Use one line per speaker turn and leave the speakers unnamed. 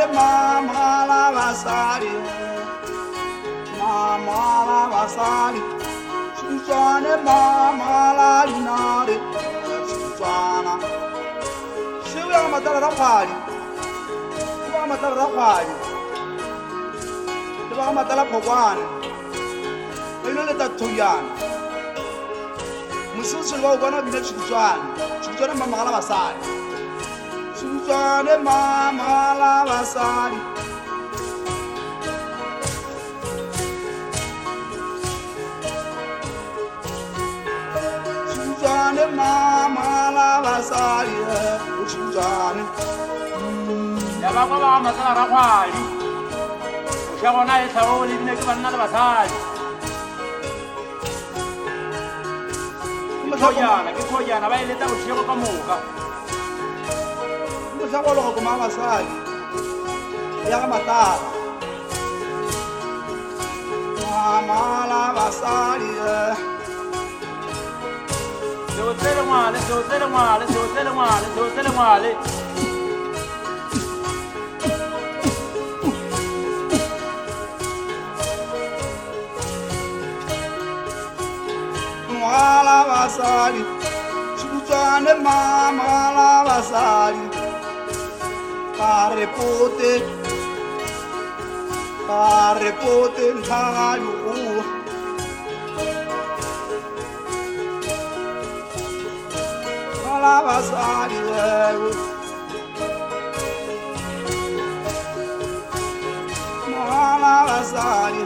Switswane mama la basadi, mama la basadi. Switswane mama la dinare, Switswana. Shiva matala rakhali, shiva matala rakhali, shiva matala phokwane. Ino leta tuyana. Mususu wa ubona bina Switswana, Switswana mama la basadi. Switswane mama la basadi. Switswane mama la basadi, Switswane.
Ya ba kwa ba matala rakhwali o sha bona e tlhago le dine ke banna le basadi ke khoyana ba eletsa go tshego ka moka
Mo tlhago lo go mama basadi ya ga matala mama la basadi
se o tsele ngwale
la basadi Switswane mama la basadi ka repote ntlhayo la basadi la basadi